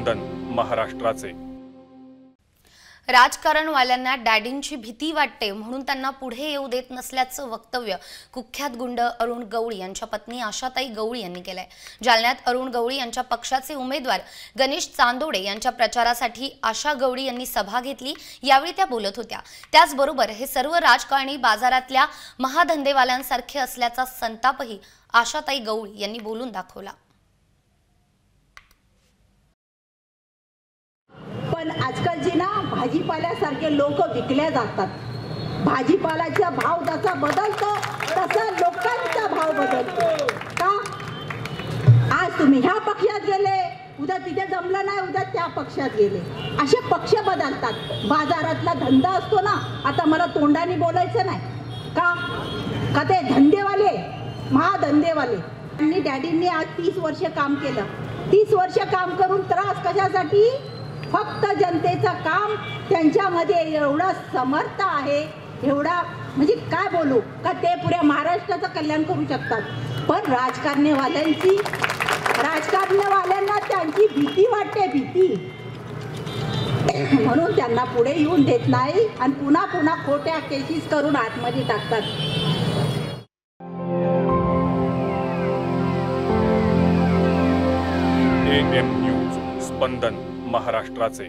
स्पंदन महाराष्ट्राचे। राजकारणवाल्यांना डॅडींची भीती वाटते म्हणून त्यांना पुढे येऊ देत नसल्याचं वक्तव्य कुख्यात गुंड अरुण गवळी यांच्या पत्नी आशाताई गवळी यांनी केलंय। जालन्यात अरुण गवळी यांच्या पक्षाचे उमेदवार गणेश चांदोडे यांच्या प्रचारासाठी आशा गवळी यांनी सभा घेतली। यावेळी त्या बोलत होत्या। त्याचबरोबर हे सर्व राजकारणी बाजारातल्या महाधंदेवाल्यांसारखे असल्याचा संतापही आशाताई गवळी यांनी बोलून दाखवला। पण आजकालची ना भाजीपाल्यासारखे लोक विकल्या जातात। भाजीपाल्याचा भाव जसा बदलतो तसा लोकांचा भाव बदलतो। का आज तुम्ही ह्या पक्षात गेले, उद्या तिथे जमलं नाही, उद्या त्या पक्षात गेले, असे पक्ष बदलतात। बाजारातला धंदा असतो ना, आता मला तोंडाने बोलायचं नाही का ते धंदेवाले महाधंदेवाले आणि डॅडींनी आज 30 वर्ष काम केलं। 30 वर्ष काम करून त्रास कशासाठी? फक्त जनतेचं काम। त्यांच्यामध्ये एवढा समर्थ आहे, एवढा म्हणजे काय बोलू का ते पुऱ्या महाराष्ट्राचं कल्याण करू शकतात। पण राजकारणवाल्यांना त्यांची भीती वाटते, भीती म्हणून त्यांना पुढे येऊन देत नाही आणि पुन्हा पुन्हा खोट्या केसेस करून आतमध्ये टाकतात। AM न्यूज स्पंदन महाराष्ट्राचे।